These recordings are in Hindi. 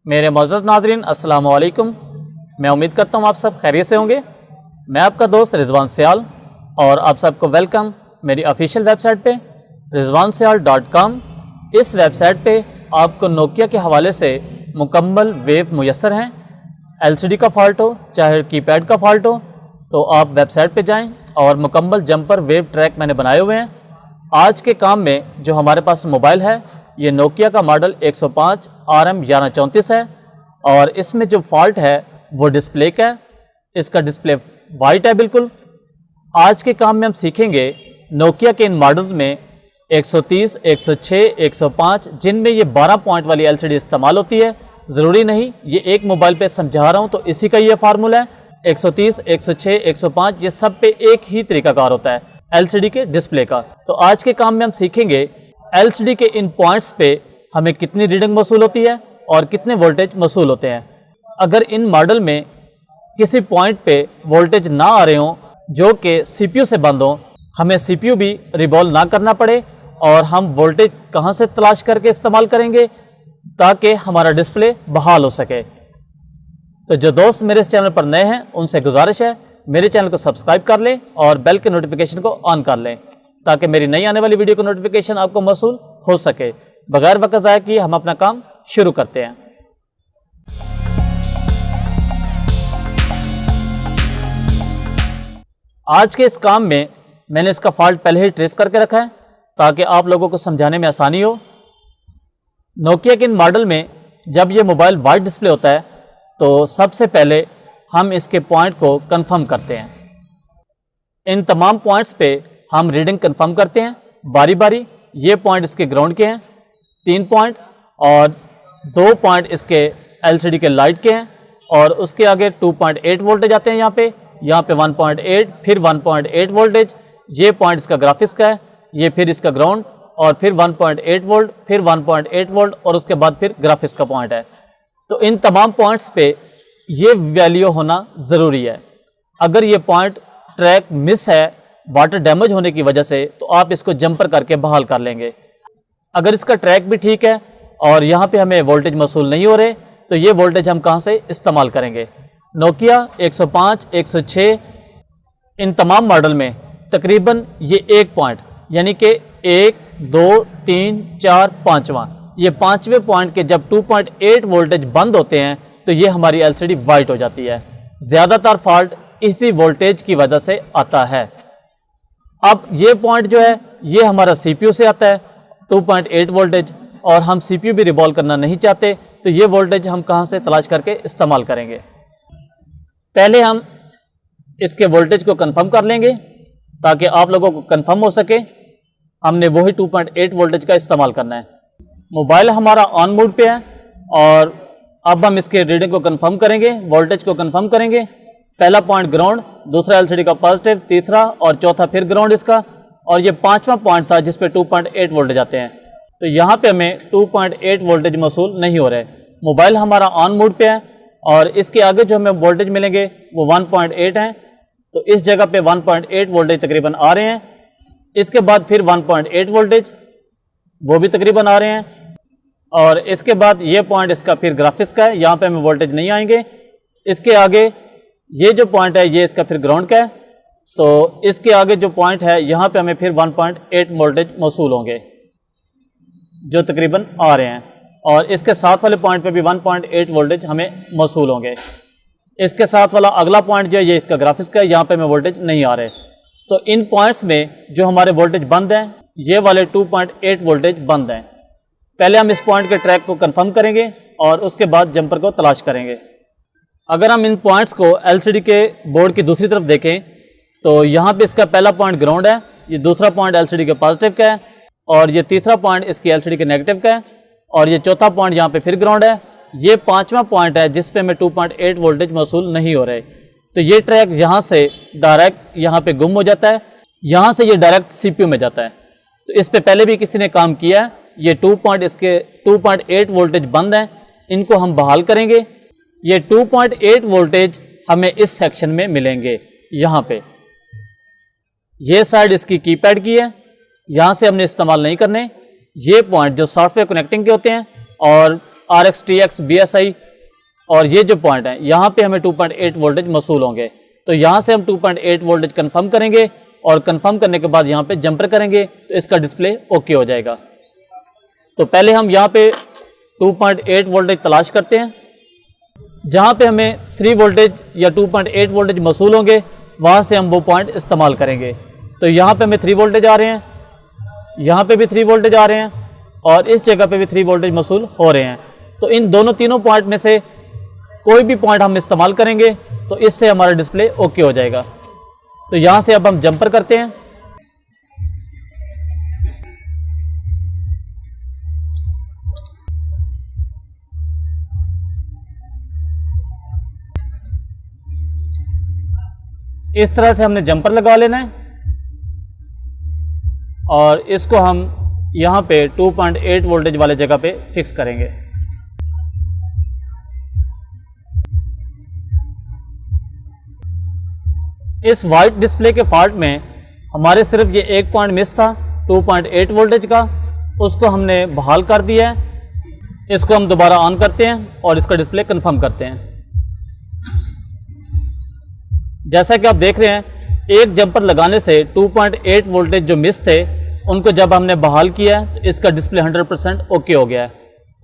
मेरे मौजूद नाज़रीन अस्सलाम वालेकुम। मैं उम्मीद करता हूँ आप सब खैरियत से होंगे। मैं आपका दोस्त रिजवान सियाल और आप सबको वेलकम मेरी ऑफिशियल वेबसाइट पे rizwansyal.com। इस वेबसाइट पे आपको नोकिया के हवाले से मुकम्मल वेब मुयस्सर हैं। एलसीडी का फॉल्ट हो चाहे कीपैड का फॉल्ट हो तो आप वेबसाइट पे जाएं और मुकम्मल जंपर वेब ट्रैक मैंने बनाए हुए हैं। आज के काम में जो हमारे पास मोबाइल है ये नोकिया का मॉडल 105 RM1134 है और इसमें जो फॉल्ट है वो डिस्प्ले का है। इसका डिस्प्ले वाइट है बिल्कुल। आज के काम में हम सीखेंगे नोकिया के इन मॉडल्स में 130, 106, 105 जिनमें ये 12 पॉइंट वाली एलसीडी इस्तेमाल होती है। ज़रूरी नहीं ये एक मोबाइल पे समझा रहा हूँ तो इसी का ये फार्मूला है। 130, 106, 105 ये सब पे एक ही तरीकाकार होता है एलसीडी के डिस्प्ले का। तो आज के काम में हम सीखेंगे एलसीडी के इन पॉइंट्स पे हमें कितनी रीडिंग मौसूल होती है और कितने वोल्टेज मौसूल होते हैं। अगर इन मॉडल में किसी पॉइंट पे वोल्टेज ना आ रहे हों जो कि सीपीयू से बंद हो, हमें सीपीयू भी रिवॉल्व ना करना पड़े और हम वोल्टेज कहाँ से तलाश करके इस्तेमाल करेंगे ताकि हमारा डिस्प्ले बहाल हो सके। तो जो दोस्त मेरे इस चैनल पर नए हैं उनसे गुजारिश है मेरे चैनल को सब्सक्राइब कर लें और बेल के नोटिफिकेशन को ऑन कर लें ताकि मेरी नई आने वाली वीडियो का नोटिफिकेशन आपको मौसूल हो सके। बगैर वक्त ज़ाया किए हम अपना काम शुरू करते हैं। आज के इस काम में मैंने इसका फॉल्ट पहले ही ट्रेस करके रखा है ताकि आप लोगों को समझाने में आसानी हो। नोकिया के इन मॉडल में जब ये मोबाइल वाइट डिस्प्ले होता है तो सबसे पहले हम इसके पॉइंट को कंफर्म करते हैं। इन तमाम पॉइंट्स पे हम रीडिंग कंफर्म करते हैं बारी बारी। ये पॉइंट इसके ग्राउंड के हैं 3 पॉइंट और 2 पॉइंट इसके एलसीडी के लाइट के हैं और उसके आगे 2.8 वोल्टेज आते हैं। यहाँ पे 1.8 फिर 1.8 वोल्टेज। ये पॉइंट इसका ग्राफिक्स का है, ये फिर इसका ग्राउंड और फिर 1.8 वोल्ट फिर 1.8 वोल्ट और उसके बाद फिर ग्राफिक्स का पॉइंट है। तो इन तमाम पॉइंट्स पे ये वैल्यू होना ज़रूरी है। अगर ये पॉइंट ट्रैक मिस है वाटर डैमेज होने की वजह से तो आप इसको जंपर करके बहाल कर लेंगे। अगर इसका ट्रैक भी ठीक है और यहाँ पे हमें वोल्टेज मौसूल नहीं हो रहे तो ये वोल्टेज हम कहाँ से इस्तेमाल करेंगे। नोकिया 105, 106 इन तमाम मॉडल में तकरीबन ये एक पॉइंट यानी कि 1, 2, 3, 4, 5वां ये 5वें पॉइंट के जब 2.8 वोल्टेज बंद होते हैं तो ये हमारी एलसीडी वाइट हो जाती है। ज़्यादातर फॉल्ट इसी वोल्टेज की वजह से आता है। अब ये पॉइंट जो है ये हमारा सीपीयू से आता है 2.8 वोल्टेज और हम सीपीयू भी रिवॉल्व करना नहीं चाहते तो ये वोल्टेज हम कहाँ से तलाश करके इस्तेमाल करेंगे। पहले हम इसके वोल्टेज को कंफर्म कर लेंगे ताकि आप लोगों को कंफर्म हो सके। हमने वही 2.8 वोल्टेज का इस्तेमाल करना है। मोबाइल हमारा ऑन मोड पे है और अब हम इसके रीडिंग को कंफर्म करेंगे, वोल्टेज को कंफर्म करेंगे। पहला पॉइंट ग्राउंड, दूसरा एलसीडी का पॉजिटिव, तीसरा और चौथा फिर ग्राउंड इसका और ये 5वां पॉइंट था जिस पे 2.8 वोल्टेज आते हैं। तो यहाँ पे हमें 2.8 वोल्टेज मौसूल नहीं हो रहे। मोबाइल हमारा ऑन मोड पे है और इसके आगे जो हमें वोल्टेज मिलेंगे वो 1.8 हैं। तो इस जगह पे 1.8 वोल्टेज तकरीबन आ रहे हैं। इसके बाद फिर 1.8 वोल्टेज वो भी तकरीबन आ रहे हैं और इसके बाद ये पॉइंट इसका फिर ग्राफिक्स का है, यहाँ पे हमें वोल्टेज नहीं आएंगे। इसके आगे ये जो पॉइंट है ये इसका फिर ग्राउंड का है। तो इसके आगे जो पॉइंट है यहाँ पे हमें फिर 1.8 वोल्टेज मौसूल होंगे जो तकरीबन आ रहे हैं और इसके साथ वाले पॉइंट पे भी 1.8 वोल्टेज हमें मौसूल होंगे। इसके साथ वाला अगला पॉइंट जो है ये इसका ग्राफिक्स का है, यहाँ पे हमें वोल्टेज नहीं आ रहे। तो इन पॉइंट्स में जो हमारे वोल्टेज बंद हैं ये वाले 2.8 वोल्टेज बंद हैं। पहले हम इस पॉइंट के ट्रैक को कंफर्म करेंगे और उसके बाद जंपर को तलाश करेंगे। अगर हम इन पॉइंट्स को एलसीडी के बोर्ड की दूसरी तरफ देखें तो यहाँ पे इसका पहला पॉइंट ग्राउंड है, ये दूसरा पॉइंट एलसीडी के पॉजिटिव का है और ये तीसरा पॉइंट इसकी एलसीडी के नेगेटिव का है और ये चौथा पॉइंट यहाँ पे फिर ग्राउंड है। ये 5वां पॉइंट है जिस पे हमें 2.8 वोल्टेज मौसूल नहीं हो रहे। तो ये ट्रैक यहाँ से डायरेक्ट यहाँ पे गुम हो जाता है, यहाँ से ये डायरेक्ट सीपीयू में जाता है। तो इस पे पहले भी किसी ने काम किया है। ये 2.8 वोल्टेज बंद हैं, इनको हम बहाल करेंगे। ये 2.8 वोल्टेज हमें इस सेक्शन में मिलेंगे। यहाँ पे ये साइड इसकी कीपैड की है, यहाँ से हमने इस्तेमाल नहीं करने। ये पॉइंट जो सॉफ्टवेयर कनेक्टिंग के होते हैं और RX, TX, BSI और ये जो पॉइंट है यहाँ पे हमें 2.8 वोल्टेज मौसूल होंगे। तो यहाँ से हम 2.8 वोल्टेज कंफर्म करेंगे और कंफर्म करने के बाद यहाँ पे जंपर करेंगे तो इसका डिस्प्ले ओके हो जाएगा। तो पहले हम यहाँ पे 2.8 वोल्टेज तलाश करते हैं। जहाँ पे हमें 3 वोल्टेज या 2.8 वोल्टेज मौसूल होंगे वहाँ से हम वो पॉइंट इस्तेमाल करेंगे। तो यहाँ पे हमें 3 वोल्टेज आ रहे हैं, यहाँ पे भी 3 वोल्टेज आ रहे हैं और इस जगह पे भी 3 वोल्टेज मौसूल हो रहे हैं। तो इन तीनों पॉइंट में से कोई भी पॉइंट हम इस्तेमाल करेंगे तो इससे हमारा डिस्प्ले ओके हो जाएगा। तो यहाँ से अब हम जंपर करते हैं। इस तरह से हमने जंपर लगा लेना है और इसको हम यहाँ पे 2.8 वोल्टेज वाले जगह पे फिक्स करेंगे। इस वाइट डिस्प्ले के फॉल्ट में हमारे सिर्फ ये एक पॉइंट मिस था 2.8 वोल्टेज का, उसको हमने बहाल कर दिया है। इसको हम दोबारा ऑन करते हैं और इसका डिस्प्ले कंफर्म करते हैं। जैसा कि आप देख रहे हैं एक जंपर लगाने से 2.8 वोल्टेज जो मिस थे उनको जब हमने बहाल किया है तो इसका डिस्प्ले 100% ओके हो गया है।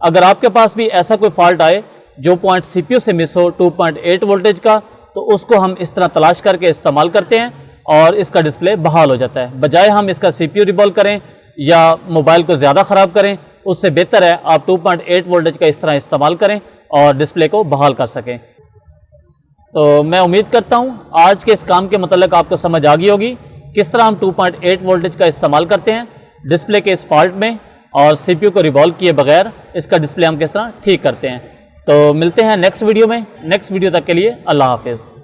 अगर आपके पास भी ऐसा कोई फॉल्ट आए जो पॉइंट CPU से मिस हो 2.8 वोल्टेज का, तो उसको हम इस तरह तलाश करके इस्तेमाल करते हैं और इसका डिस्प्ले बहाल हो जाता है। बजाय हम इसका CPU रिवॉल्व करें या मोबाइल को ज़्यादा ख़राब करें, उससे बेहतर है आप 2.8 वोल्टेज का इस तरह इस्तेमाल करें और डिस्प्ले को बहाल कर सकें। तो मैं उम्मीद करता हूँ आज के इस काम के मतलब आपको समझ आ गई होगी किस तरह हम 2.8 वोल्टेज का इस्तेमाल करते हैं डिस्प्ले के इस फॉल्ट में और CPU को रिवॉल्व किए बगैर इसका डिस्प्ले हम किस तरह ठीक करते हैं। तो मिलते हैं नेक्स्ट वीडियो में। नेक्स्ट वीडियो तक के लिए अल्लाह हाफिज़।